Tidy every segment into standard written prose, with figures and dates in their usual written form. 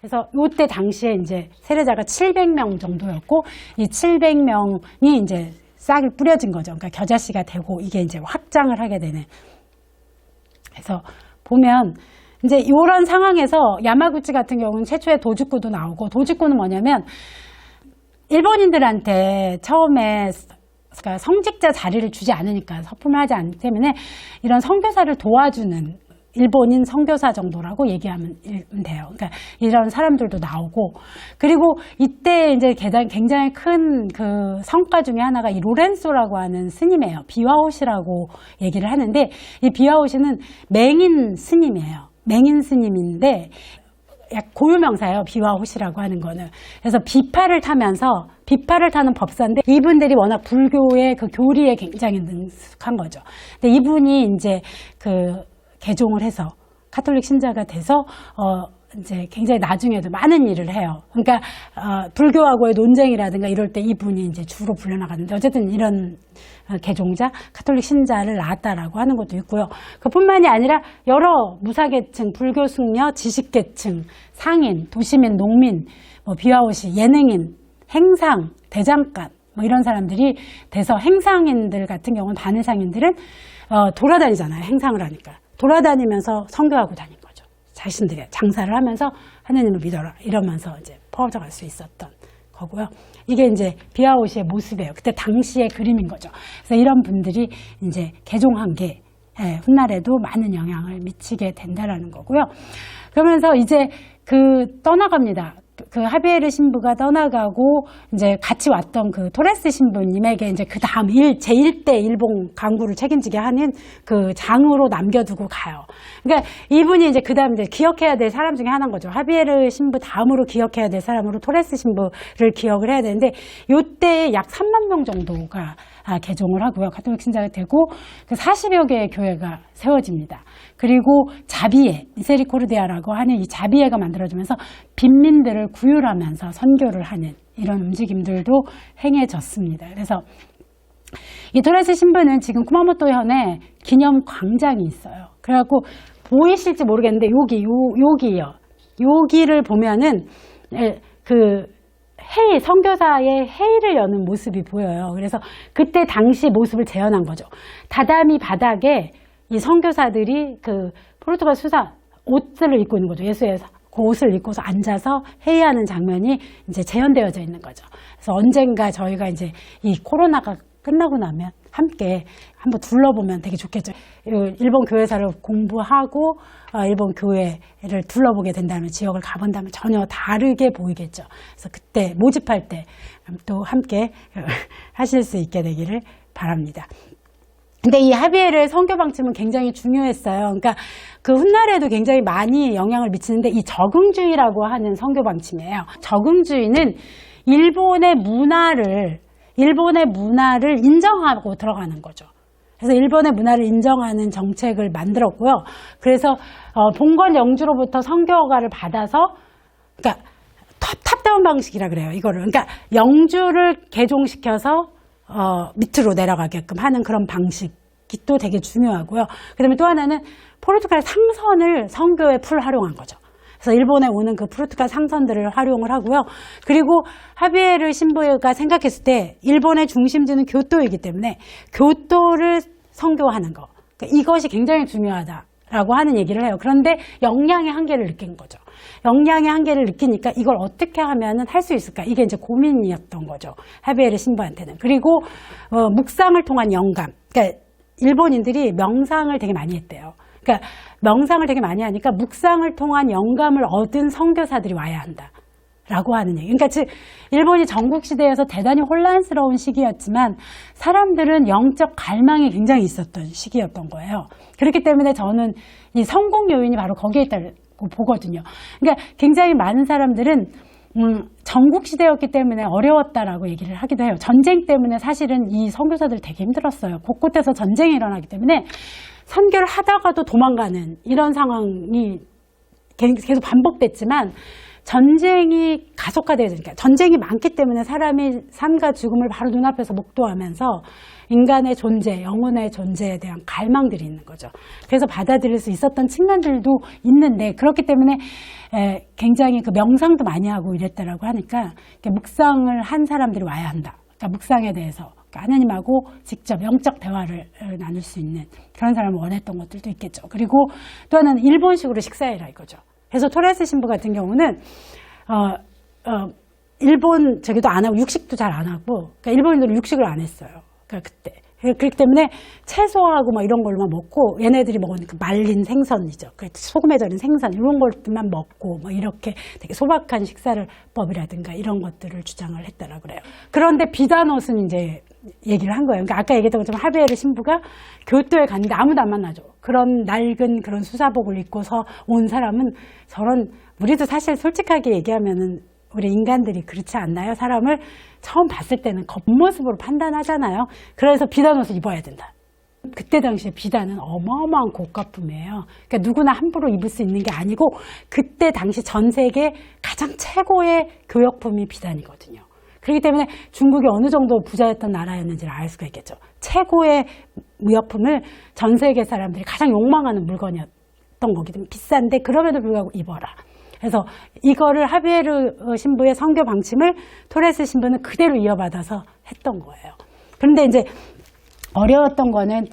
그래서 이때 당시에 이제 세례자가 700명 정도였고 이 700명이 이제 싹을 뿌려진 거죠. 그러니까 겨자씨가 되고 이게 이제 확장을 하게 되는. 그래서 보면 이제 이런 상황에서 야마구치 같은 경우는 최초의 도주쿠도 나오고, 도주쿠는 뭐냐면 일본인들한테 처음에 그러니까 성직자 자리를 주지 않으니까, 서품을 하지 않기 때문에 이런 선교사를 도와주는 일본인 선교사 정도라고 얘기하면 돼요. 그러니까 이런 사람들도 나오고, 그리고 이때 이제 굉장히 큰 그 성과 중에 하나가 이 로렌소라고 하는 스님이에요. 비와오시라고 얘기를 하는데, 이 비와오시는 맹인 스님이에요. 맹인 스님인데 약 고유명사예요. 비와오시라고 하는 거는. 그래서 비파를 타는 법사인데, 이분들이 워낙 불교의 그 교리에 굉장히 능숙한 거죠. 근데 이분이 이제 그 개종을 해서 카톨릭 신자가 돼서 이제 굉장히 나중에도 많은 일을 해요. 그러니까 불교하고의 논쟁이라든가 이럴 때 이분이 이제 주로 불려나가는데, 어쨌든 이런 개종자, 카톨릭 신자를 낳았다라고 하는 것도 있고요. 그뿐만이 아니라 여러 무사계층, 불교 승려, 지식계층, 상인, 도시민, 농민, 뭐 비와오시, 예능인, 행상, 대장간 뭐 이런 사람들이 돼서, 행상인들 같은 경우는 반의상인들은 돌아다니잖아요. 행상을 하니까. 돌아다니면서 선교하고 다닌 거죠. 자신들이 장사를 하면서 하느님을 믿어라 이러면서 이제 퍼져갈 수 있었던 거고요. 이게 이제 비와오시의 모습이에요. 그때 당시의 그림인 거죠. 그래서 이런 분들이 이제 개종한 게 훗날에도 많은 영향을 미치게 된다라는 거고요. 그러면서 이제 떠나갑니다. 그 하비에르 신부가 떠나가고 이제 같이 왔던 그 토레스 신부님에게 이제 그 다음 제1대 일본 강구를 책임지게 하는 그 장으로 남겨두고 가요. 그러니까 이분이 이제 그 다음 이제 기억해야 될 사람 중에 하나인 거죠. 하비에르 신부 다음으로 기억해야 될 사람으로 토레스 신부를 기억을 해야 되는데, 요때 약 3만 명 정도가 개종을 하고요. 가톨릭 신자가 되고, 그 40여 개의 교회가 세워집니다. 그리고 자비에, 미세리코르디아라고 하는 이 자비에가 만들어지면서 빈민들을 구휼하면서 선교를 하는 이런 움직임들도 행해졌습니다. 그래서 이 토레스 신부는 지금 쿠마모토 현에 기념 광장이 있어요. 그래갖고 보이실지 모르겠는데 여기요. 여기를 보면은 그 회의, 선교사의 회의를 여는 모습이 보여요. 그래서 그때 당시 모습을 재현한 거죠. 다다미 바닥에 이 선교사들이 그 포르투갈 수사 옷을 입고 있는 거죠. 예수의 그 옷을 입고서 앉아서 회의하는 장면이 이제 재현되어져 있는 거죠. 그래서 언젠가 저희가 이제 이 코로나가 끝나고 나면 함께 한번 둘러보면 되게 좋겠죠. 일본 교회사를 공부하고 일본 교회를 둘러보게 된다면, 지역을 가본다면 전혀 다르게 보이겠죠. 그래서 그때 모집할 때 또 함께 하실 수 있게 되기를 바랍니다. 근데 이 하비에르의 선교 방침은 굉장히 중요했어요. 그러니까 그 훗날에도 굉장히 많이 영향을 미치는데, 이 적응주의라고 하는 선교 방침이에요. 적응주의는 일본의 문화를 인정하고 들어가는 거죠. 그래서 일본의 문화를 인정하는 정책을 만들었고요. 그래서 봉건 영주로부터 선교허가를 받아서, 그러니까 탑다운 방식이라 그래요. 이거를. 그러니까 영주를 개종시켜서 밑으로 내려가게끔 하는 그런 방식이 또 되게 중요하고요. 그다음에 또 하나는 포르투갈 상선을 선교에 풀 활용한 거죠. 그래서 일본에 오는 그 포르투갈 상선들을 활용을 하고요. 그리고 하비에르 신부가 생각했을 때 일본의 중심지는 교토이기 때문에 교토를 선교하는 거, 그러니까 이것이 굉장히 중요하다라고 하는 얘기를 해요. 그런데 역량의 한계를 느낀 거죠. 역량의 한계를 느끼니까 이걸 어떻게 하면은 할 수 있을까? 이게 이제 고민이었던 거죠. 하비에르 신부한테는. 그리고 묵상을 통한 영감. 그러니까 일본인들이 명상을 되게 많이 했대요. 그러니까 명상을 되게 많이 하니까 묵상을 통한 영감을 얻은 선교사들이 와야 한다라고 하는 얘기. 그러니까 즉 일본이 전국시대에서 대단히 혼란스러운 시기였지만 사람들은 영적 갈망이 굉장히 있었던 시기였던 거예요. 그렇기 때문에 저는 이 성공 요인이 바로 거기에 있다고 보거든요. 그러니까 굉장히 많은 사람들은 전국시대였기 때문에 어려웠다라고 얘기를 하기도 해요. 전쟁 때문에 사실은 이 선교사들 되게 힘들었어요. 곳곳에서 전쟁이 일어나기 때문에 선교를 하다가도 도망가는 이런 상황이 계속 반복됐지만, 전쟁이 가속화되니까 전쟁이 많기 때문에 사람이 삶과 죽음을 바로 눈앞에서 목도하면서 인간의 존재, 영혼의 존재에 대한 갈망들이 있는 거죠. 그래서 받아들일 수 있었던 측면들도 있는데 그렇기 때문에 굉장히 그 명상도 많이 하고 이랬다라고 하니까 묵상을 한 사람들이 와야 한다. 그러니까 묵상에 대해서 하나님하고 직접 영적 대화를 나눌 수 있는 그런 사람을 원했던 것들도 있겠죠. 그리고 또 하나는 일본식으로 식사해라 이거죠. 그래서 토레스 신부 같은 경우는 일본 저기도 안 하고 육식도 잘 안 하고 그러니까 일본인들은 육식을 안 했어요. 그러니까 그때 그렇기 때문에 채소하고 막 이런 걸만 먹고 얘네들이 먹은 그 말린 생선이죠. 소금에 절인 생선 이런 것들만 먹고 뭐 이렇게 되게 소박한 식사법이라든가 이런 것들을 주장을 했다라고 그래요. 그런데 비단옷은 이제 얘기를 한 거예요. 그러니까 아까 얘기했던 것처럼 하베르 신부가 교토에 갔는데 아무도 안 만나죠. 그런 낡은 그런 수사복을 입고서 온 사람은 저런 우리도 사실 솔직하게 얘기하면은 우리 인간들이 그렇지 않나요? 사람을 처음 봤을 때는 겉모습으로 판단하잖아요. 그래서 비단옷을 입어야 된다. 그때 당시에 비단은 어마어마한 고가품이에요. 그러니까 누구나 함부로 입을 수 있는 게 아니고 그때 당시 전 세계 가장 최고의 교역품이 비단이거든요. 그렇기 때문에 중국이 어느 정도 부자였던 나라였는지를 알 수가 있겠죠. 최고의 무역품을 전 세계 사람들이 가장 욕망하는 물건이었던 거기 때문에 비싼데 그럼에도 불구하고 입어라. 그래서 이거를 하비에르 신부의 선교 방침을 토레스 신부는 그대로 이어받아서 했던 거예요. 그런데 이제 어려웠던 거는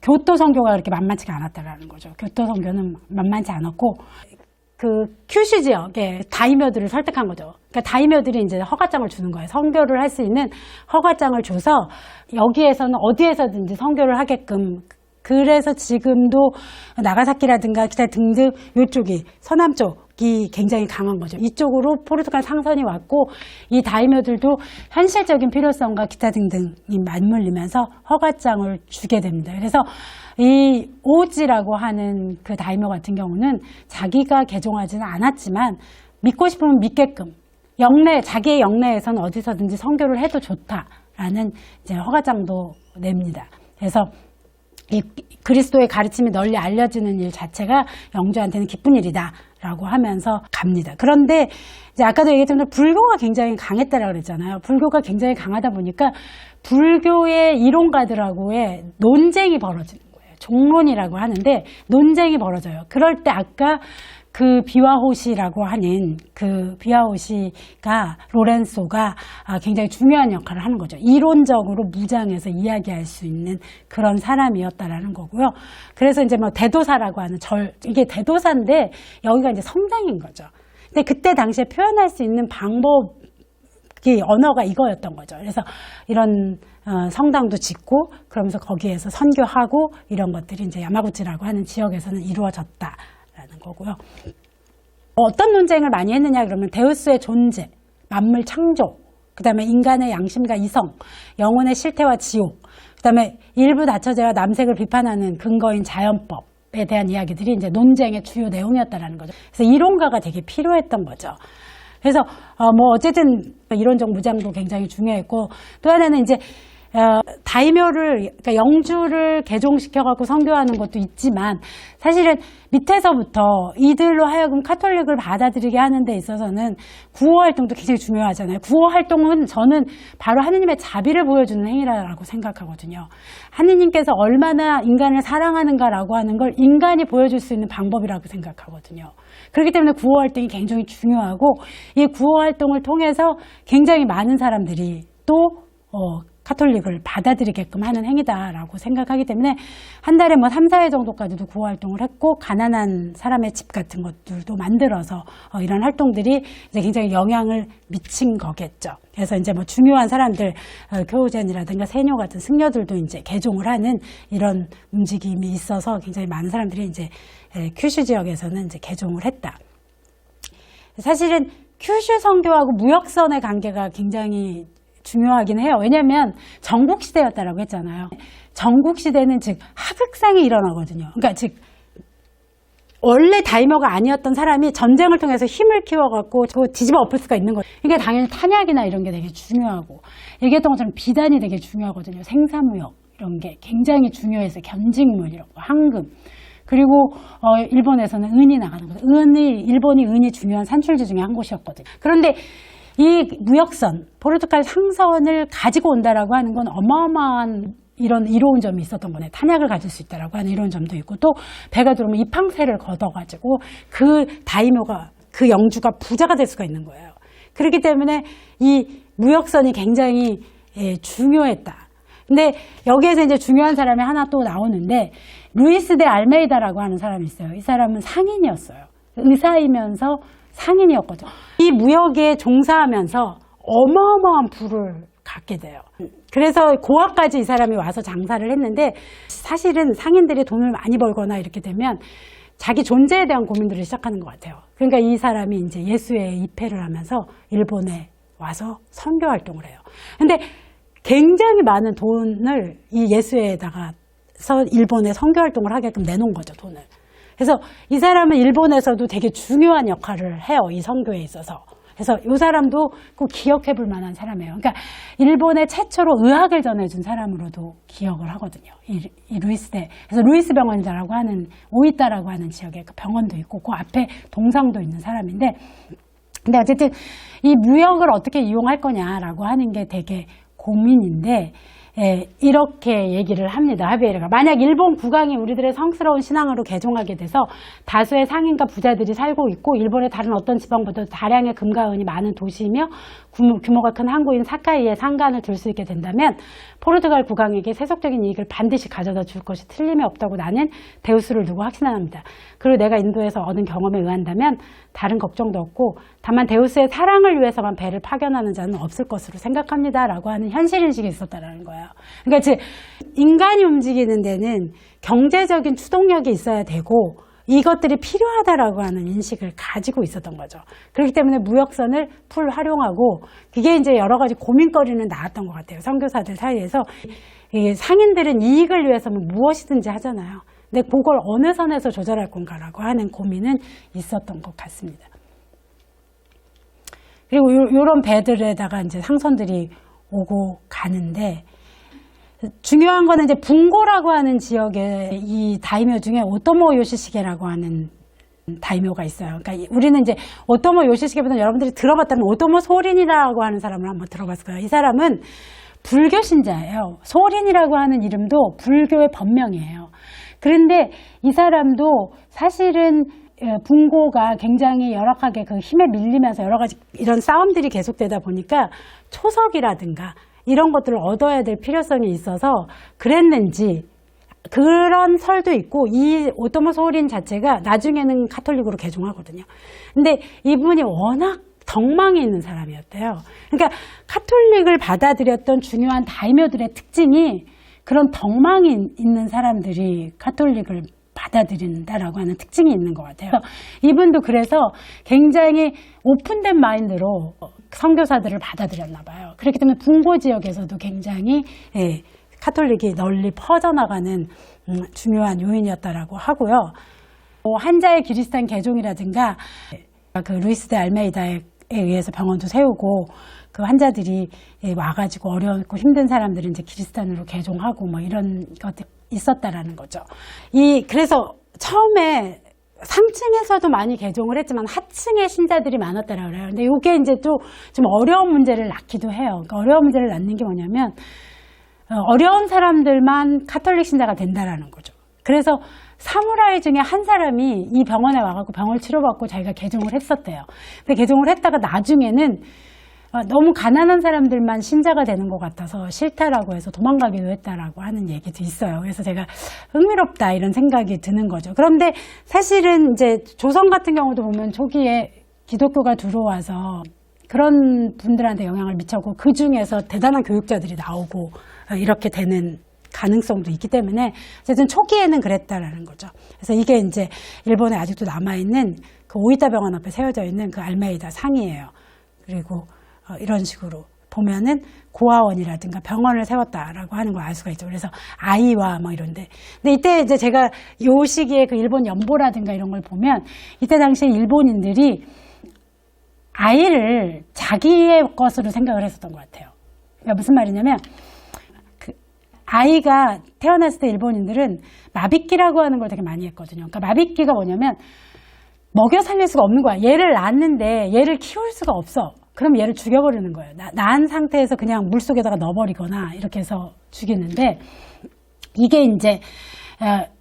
교토 선교가 그렇게 만만치가 않았다라는 거죠. 교토 선교는 만만치 않았고 그 큐슈 지역의 다이묘들을 설득한 거죠. 그러니까 다이묘들이 이제 허가장을 주는 거예요. 선교를 할 수 있는 허가장을 줘서 여기에서는 어디에서든지 선교를 하게끔. 그래서 지금도 나가사키라든가 기타 등등 이쪽이 서남 쪽이 굉장히 강한 거죠. 이쪽으로 포르투갈 상선이 왔고 이 다이묘들도 현실적인 필요성과 기타 등등이 맞물리면서 허가장을 주게 됩니다. 그래서 이 오지라고 하는 그 다이묘 같은 경우는 자기가 개종하지는 않았지만 믿고 싶으면 믿게끔 자기의 영내에서는 어디서든지 선교를 해도 좋다라는 이제 허가장도 냅니다. 그래서 이 그리스도의 가르침이 널리 알려지는 일 자체가 영주한테는 기쁜 일이다라고 하면서 갑니다. 그런데 이제 아까도 얘기했지만 불교가 굉장히 강했다라고 그랬잖아요. 불교가 굉장히 강하다 보니까 불교의 이론가들하고의 논쟁이 벌어지는 거예요. 종론이라고 하는데 논쟁이 벌어져요. 그럴 때 아까 그 비와호시라고 하는 그 비와호시가 로렌소가 굉장히 중요한 역할을 하는 거죠. 이론적으로 무장해서 이야기할 수 있는 그런 사람이었다라는 거고요. 그래서 이제 뭐 대도사라고 하는 이게 대도사인데 여기가 이제 성당인 거죠. 근데 그때 당시에 표현할 수 있는 방법이 언어가 이거였던 거죠. 그래서 이런 성당도 짓고 그러면서 거기에서 선교하고 이런 것들이 이제 야마구치라고 하는 지역에서는 이루어졌다. 라는 거고요. 어떤 논쟁을 많이 했느냐 그러면 데우스의 존재, 만물 창조, 그 다음에 인간의 양심과 이성, 영혼의 실태와 지옥, 그 다음에 일부 다처제와 남색을 비판하는 근거인 자연법에 대한 이야기들이 이제 논쟁의 주요 내용이었다라는 거죠. 그래서 이론가가 되게 필요했던 거죠. 그래서 뭐 어쨌든 이론적 무장도 굉장히 중요했고 또 하나는 이제 다이묘를 그러니까 영주를 개종시켜갖고 선교하는 것도 있지만 사실은 밑에서부터 이들로 하여금 카톨릭을 받아들이게 하는 데 있어서는 구호 활동도 굉장히 중요하잖아요. 구호 활동은 저는 바로 하느님의 자비를 보여주는 행위라고 생각하거든요. 하느님께서 얼마나 인간을 사랑하는가라고 하는 걸 인간이 보여줄 수 있는 방법이라고 생각하거든요. 그렇기 때문에 구호 활동이 굉장히 중요하고 이 구호 활동을 통해서 굉장히 많은 사람들이 또 카톨릭을 받아들이게끔 하는 행위다라고 생각하기 때문에 한 달에 뭐 3, 4회 정도까지도 구호 활동을 했고 가난한 사람의 집 같은 것들도 만들어서 이런 활동들이 이제 굉장히 영향을 미친 거겠죠. 그래서 이제 뭐 중요한 사람들 교우젠이라든가 세뇨 같은 승려들도 이제 개종을 하는 이런 움직임이 있어서 굉장히 많은 사람들이 이제 큐슈 지역에서는 이제 개종을 했다. 사실은 큐슈 선교하고 무역선의 관계가 굉장히 중요하긴 해요. 왜냐하면 전국시대였다라고 했잖아요. 전국시대는 즉 하극상이 일어나거든요. 그러니까 즉 원래 다이묘가 아니었던 사람이 전쟁을 통해서 힘을 키워갖고 뒤집어 엎을 수가 있는 거예요. 이게 당연히 탄약이나 이런 게 되게 중요하고 얘기했던 것처럼 비단이 되게 중요하거든요. 생사무역 이런 게 굉장히 중요해서 견직물 이런 거, 황금 그리고 일본에서는 은이 나가는 거죠. 일본이 은이 중요한 산출지 중에 한 곳이었거든요. 그런데 이 무역선, 포르투갈 상선을 가지고 온다라고 하는 건 어마어마한 이런 이로운 점이 있었던 거네. 탄약을 가질 수 있다라고 하는 이로운 점도 있고, 또 배가 들어오면 이팡세를 걷어가지고 그 다이묘가, 그 영주가 부자가 될 수가 있는 거예요. 그렇기 때문에 이 무역선이 굉장히 중요했다. 근데 여기에서 이제 중요한 사람이 하나 또 나오는데, 루이스 데 알메이다라고 하는 사람이 있어요. 이 사람은 상인이었어요. 의사이면서 상인이었거든요. 이 무역에 종사하면서 어마어마한 부를 갖게 돼요. 그래서 고아까지 이 사람이 와서 장사를 했는데, 사실은 상인들이 돈을 많이 벌거나 이렇게 되면 자기 존재에 대한 고민들을 시작하는 것 같아요. 그러니까 이 사람이 이제 예수에 입회를 하면서 일본에 와서 선교 활동을 해요. 근데 굉장히 많은 돈을 이 예수회에다가 일본에 선교 활동을 하게끔 내놓은 거죠, 돈을. 그래서 이 사람은 일본에서도 되게 중요한 역할을 해요, 이 선교에 있어서. 그래서 이 사람도 꼭 기억해 볼 만한 사람이에요. 그러니까 일본에 최초로 의학을 전해준 사람으로도 기억을 하거든요. 이 루이스대. 그래서 루이스 병원이라고 하는, 오이타라고 하는 지역에 그 병원도 있고, 그 앞에 동상도 있는 사람인데, 근데 어쨌든 이 무역을 어떻게 이용할 거냐라고 하는 게 되게 고민인데, 이렇게 얘기를 합니다. 하비에르가. 만약 일본 국왕이 우리들의 성스러운 신앙으로 개종하게 돼서 다수의 상인과 부자들이 살고 있고, 일본의 다른 어떤 지방보다 다량의 금과 은이 많은 도시이며 규모가 큰 항구인 사카이에 상간을 둘 수 있게 된다면 포르투갈 국왕에게 세속적인 이익을 반드시 가져다 줄 것이 틀림이 없다고 나는 데우스를 두고 확신합니다. 그리고 내가 인도에서 얻은 경험에 의한다면 다른 걱정도 없고, 다만 데우스의 사랑을 위해서만 배를 파견하는 자는 없을 것으로 생각합니다. 라고 하는 현실인식이 있었다는 거예요. 그러니까 즉 인간이 움직이는 데는 경제적인 추동력이 있어야 되고, 이것들이 필요하다라고 하는 인식을 가지고 있었던 거죠. 그렇기 때문에 무역선을 풀 활용하고, 그게 이제 여러 가지 고민거리는 나왔던 것 같아요. 선교사들 사이에서. 이 상인들은 이익을 위해서는 무엇이든지 하잖아요. 근데 그걸 어느 선에서 조절할 건가라고 하는 고민은 있었던 것 같습니다. 그리고 이런 배들에다가 이제 상선들이 오고 가는데, 중요한 거는 이제 분고라고 하는 지역에 이 다이묘 중에 오토모 요시시게라고 하는 다이묘가 있어요. 그러니까 우리는 이제 오토모 요시시게보다 여러분들이 들어봤다면 오토모 소린이라고 하는 사람을 한번 들어봤을 거예요. 이 사람은 불교 신자예요. 소린이라고 하는 이름도 불교의 법명이에요. 그런데 이 사람도 사실은 분고가 굉장히 열악하게 그 힘에 밀리면서 여러 가지 이런 싸움들이 계속되다 보니까 초석이라든가 이런 것들을 얻어야 될 필요성이 있어서 그랬는지, 그런 설도 있고, 이 오토모 소린 자체가 나중에는 카톨릭으로 개종하거든요. 근데 이분이 워낙 덕망이 있는 사람이었대요. 그러니까 카톨릭을 받아들였던 중요한 다이묘들의 특징이 그런 덕망이 있는 사람들이 카톨릭을 받아들인다라고 하는 특징이 있는 것 같아요. 이분도 그래서 굉장히 오픈된 마인드로 선교사들을 받아들였나 봐요. 그렇기 때문에 분고 지역에서도 굉장히 카톨릭이 널리 퍼져나가는 중요한 요인이었다라고 하고요. 한자의 기리스탄 개종이라든가 그 루이스 데 알메이다에 의해서 병원도 세우고, 그 환자들이 와가지고 어렵고 힘든 사람들은 이제 기리스탄으로 개종하고 뭐 이런 것들이 있었다라는 거죠. 그래서 처음에 상층에서도 많이 개종을 했지만 하층의 신자들이 많았다라고 그래요. 근데 이게 이제 또 좀 어려운 문제를 낳기도 해요. 그러니까 어려운 문제를 낳는 게 뭐냐면, 어려운 사람들만 카톨릭 신자가 된다라는 거죠. 그래서 사무라이 중에 한 사람이 이 병원에 와갖고 병을 치료받고 자기가 개종을 했었대요. 근데 개종을 했다가 나중에는 너무 가난한 사람들만 신자가 되는 것 같아서 싫다라고 해서 도망가기도 했다라고 하는 얘기도 있어요. 그래서 제가 흥미롭다 이런 생각이 드는 거죠. 그런데 사실은 이제 조선 같은 경우도 보면 초기에 기독교가 들어와서 그런 분들한테 영향을 미쳤고, 그 중에서 대단한 교육자들이 나오고 이렇게 되는 가능성도 있기 때문에 어쨌든 초기에는 그랬다라는 거죠. 그래서 이게 이제 일본에 아직도 남아있는 그 오이타 병원 앞에 세워져 있는 그 알메이다 상이에요. 그리고 이런 식으로 보면은 고아원이라든가 병원을 세웠다라고 하는 걸 알 수가 있죠. 그래서 아이와 뭐 이런데. 근데 이때 이제 제가 요 시기에 그 일본 연보라든가 이런 걸 보면, 이때 당시에 일본인들이 아이를 자기의 것으로 생각을 했었던 것 같아요. 그러니까 무슨 말이냐면, 아이가 태어났을 때 일본인들은 마비끼라고 하는 걸 되게 많이 했거든요. 그러니까 마비끼가 뭐냐면 먹여 살릴 수가 없는 거야. 얘를 낳았는데 얘를 키울 수가 없어. 그럼 얘를 죽여버리는 거예요. 낳은 상태에서 그냥 물속에다가 넣어버리거나 이렇게 해서 죽이는데, 이게 이제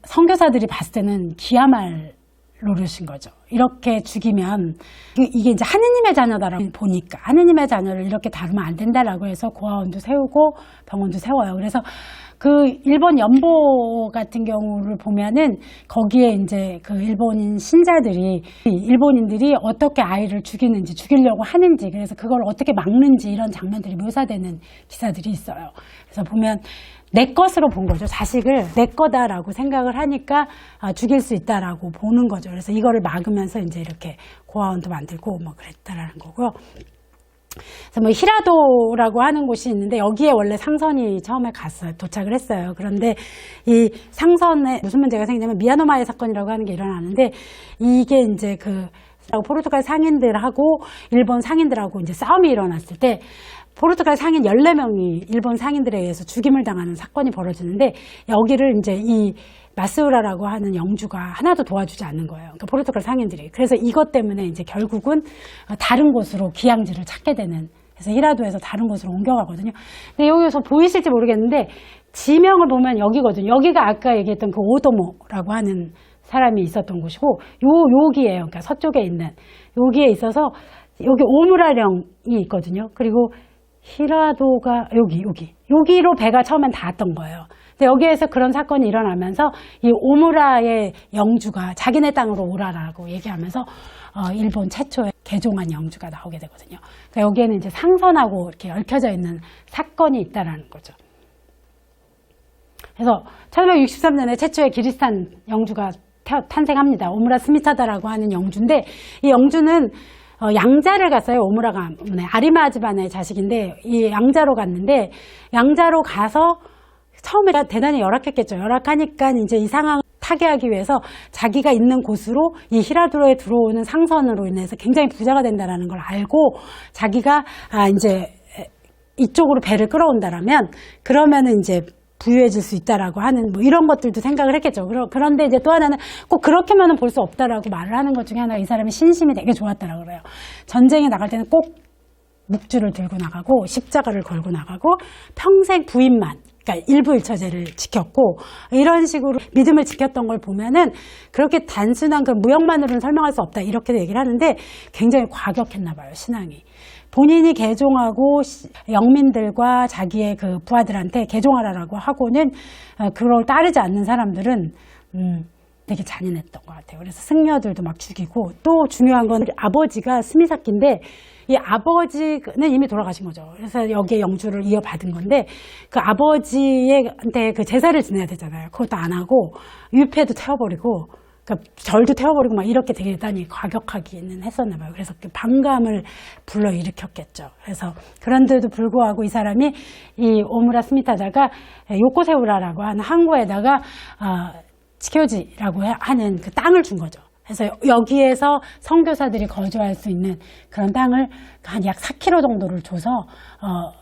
선교사들이 봤을 때는 기야말 노릇인 거죠. 이렇게 죽이면 이게 이제 하느님의 자녀다라고 보니까 하느님의 자녀를 이렇게 다루면 안 된다라고 해서 고아원도 세우고 병원도 세워요. 그래서 그 일본 연보 같은 경우를 보면은 거기에 이제 그 일본인 신자들이 일본인들이 어떻게 아이를 죽이는지, 죽이려고 하는지, 그래서 그걸 어떻게 막는지 이런 장면들이 묘사되는 기사들이 있어요. 그래서 보면 내 것으로 본 거죠. 자식을 내 거다라고 생각을 하니까 죽일 수 있다라고 보는 거죠. 그래서 이거를 막으면서 이제 이렇게 고아원도 만들고 뭐 그랬다라는 거고요. 그래서 뭐 히라도라고 하는 곳이 있는데 여기에 원래 상선이 처음에 갔어요. 도착을 했어요. 그런데 이 상선에 무슨 문제가 생기냐면 미야노마의 사건이라고 하는 게 일어나는데, 이게 이제 그 포르투갈 상인들하고 일본 상인들하고 이제 싸움이 일어났을 때 포르투갈 상인 14명이 일본 상인들에 의해서 죽임을 당하는 사건이 벌어지는데, 여기를 이제 이 마스우라라고 하는 영주가 하나도 도와주지 않는 거예요. 그러니까 포르투갈 상인들이. 그래서 이것 때문에 이제 결국은 다른 곳으로 기양지를 찾게 되는, 그래서 히라도에서 다른 곳으로 옮겨가거든요. 근데 여기서 보이실지 모르겠는데 지명을 보면 여기거든요. 여기가 아까 얘기했던 그 오도모라고 하는 사람이 있었던 곳이고, 여기에요. 그러니까 서쪽에 있는 여기에 있어서 여기 오무라령이 있거든요. 그리고 히라도가 여기로 배가 처음엔 닿았던 거예요. 근데 여기에서 그런 사건이 일어나면서 이 오무라의 영주가 자기네 땅으로 오라라고 얘기하면서 일본 최초의 개종한 영주가 나오게 되거든요. 그러니까 여기에는 이제 상선하고 이렇게 얽혀져 있는 사건이 있다라는 거죠. 그래서 1563년에 최초의 기리스탄 영주가 탄생합니다. 오무라 스미타다라고 하는 영주인데, 이 영주는 양자를 갔어요. 오무라가 아리마 집안의 자식인데 이 양자로 갔는데, 양자로 가서 처음에 대단히 열악했겠죠. 열악하니까 이제 이 상황을 타개하기 위해서 자기가 있는 곳으로 이 히라도에 들어오는 상선으로 인해서 굉장히 부자가 된다는 걸 알고, 자기가 이제 이쪽으로 배를 끌어온다라면 그러면은 이제 부유해질 수 있다라고 하는 뭐 이런 것들도 생각을 했겠죠. 그런데 이제 또 하나는 꼭 그렇게만은 볼 수 없다라고 말을 하는 것 중에 하나, 이 사람의 신심이 되게 좋았다라고 그래요. 전쟁에 나갈 때는 꼭 묵주를 들고 나가고 십자가를 걸고 나가고 평생 부인만, 그러니까 일부일처제를 지켰고, 이런 식으로 믿음을 지켰던 걸 보면은 그렇게 단순한 그 무역만으로는 설명할 수 없다 이렇게 얘기를 하는데, 굉장히 과격했나 봐요, 신앙이. 본인이 개종하고 영민들과 자기의 그 부하들한테 개종하라라고 하고는 그걸 따르지 않는 사람들은 되게 잔인했던 것 같아요. 그래서 승려들도 막 죽이고, 또 중요한 건 아버지가 스미사키인데 이 아버지는 이미 돌아가신 거죠. 그래서 여기에 영주를 이어받은 건데, 그 아버지한테 그 제사를 지내야 되잖아요. 그것도 안 하고 유패도 태워버리고, 그러니까 절도 태워버리고 막 이렇게 되게 대단히 과격하기는 했었나 봐요. 그래서 그 반감을 불러일으켰겠죠. 그래서 그런데도 불구하고 이 사람이 이 오무라 스미타다가 요코세우라라고 하는 항구에다가 치교지라고 하는 그 땅을 준 거죠. 그래서 여기에서 선교사들이 거주할 수 있는 그런 땅을 한 약 4km 정도를 줘서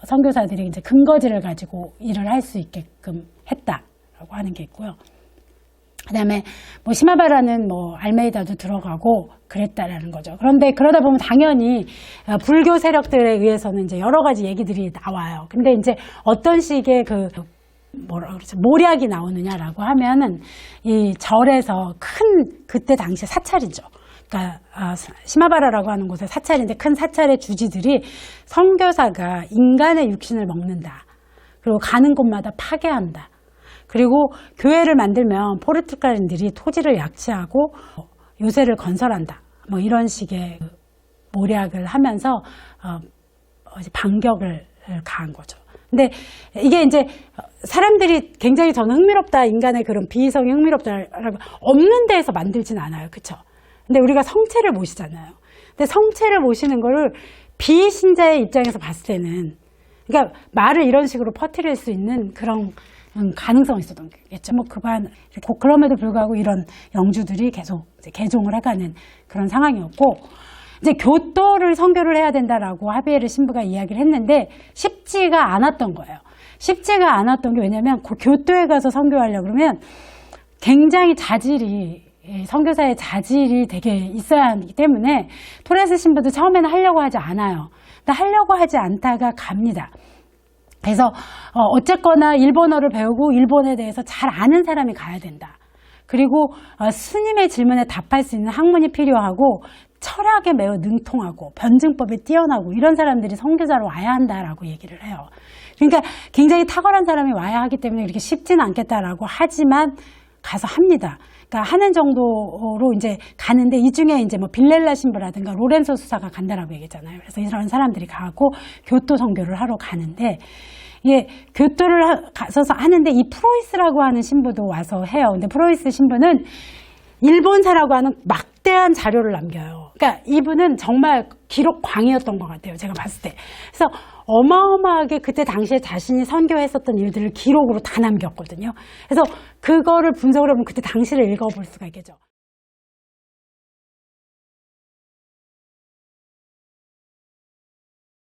선교사들이 이제 근거지를 가지고 일을 할 수 있게끔 했다라고 하는 게 있고요. 그다음에 뭐 시마바라는 뭐 알메이다도 들어가고 그랬다라는 거죠. 그런데 그러다 보면 당연히 불교 세력들에 의해서는 이제 여러 가지 얘기들이 나와요. 근데 이제 어떤 식의 그 뭐라 그러죠? 모략이 나오느냐라고 하면은 이 절에서 그때 당시에 사찰이죠. 그러니까 시마바라라고 하는 곳에 사찰인데, 큰 사찰의 주지들이 선교사가 인간의 육신을 먹는다. 그리고 가는 곳마다 파괴한다. 그리고 교회를 만들면 포르투갈인들이 토지를 약취하고 요새를 건설한다. 뭐 이런 식의 모략을 하면서 반격을 가한 거죠. 근데 이게 이제 사람들이 굉장히 저는 흥미롭다, 인간의 그런 비이성이 흥미롭다라고, 없는 데에서 만들진 않아요. 그쵸? 근데 우리가 성체를 모시잖아요. 근데 성체를 모시는 거를 비신자의 입장에서 봤을 때는, 그러니까 말을 이런 식으로 퍼뜨릴 수 있는 그런 가능성이 있었던 거겠죠. 뭐 그럼에도 불구하고 이런 영주들이 계속 이제 개종을 해가는 그런 상황이었고, 이제 교토를 선교를 해야 된다라고 하비에르 신부가 이야기를 했는데 쉽지가 않았던 거예요. 쉽지가 않았던 게 왜냐면 교토에 가서 선교하려고 그러면 굉장히 선교사의 자질이 되게 있어야 하기 때문에 토레스 신부도 처음에는 하려고 하지 않아요. 근데 하려고 하지 않다가 갑니다. 그래서 어쨌거나 일본어를 배우고 일본에 대해서 잘 아는 사람이 가야 된다. 그리고 스님의 질문에 답할 수 있는 학문이 필요하고 철학에 매우 능통하고 변증법에 뛰어나고 이런 사람들이 선교사로 와야 한다라고 얘기를 해요. 그러니까 굉장히 탁월한 사람이 와야 하기 때문에 이렇게 쉽지는 않겠다라고 하지만 가서 합니다. 그러니까 하는 정도로 이제 가는데 이 중에 이제 뭐 빌렐라 신부라든가 로렌소 수사가 간다라고 얘기했잖아요. 그래서 이런 사람들이 가고 교토 선교를 하러 가는데 예, 교토를 가서 하는데 이 프로이스라고 하는 신부도 와서 해요. 근데 프로이스 신부는 일본사라고 하는 막대한 자료를 남겨요. 그러니까 이분은 정말 기록광이었던 것 같아요. 제가 봤을 때. 그래서 어마어마하게 그때 당시에 자신이 선교했었던 일들을 기록으로 다 남겼거든요. 그래서 그거를 분석을 하면 그때 당시를 읽어볼 수가 있겠죠.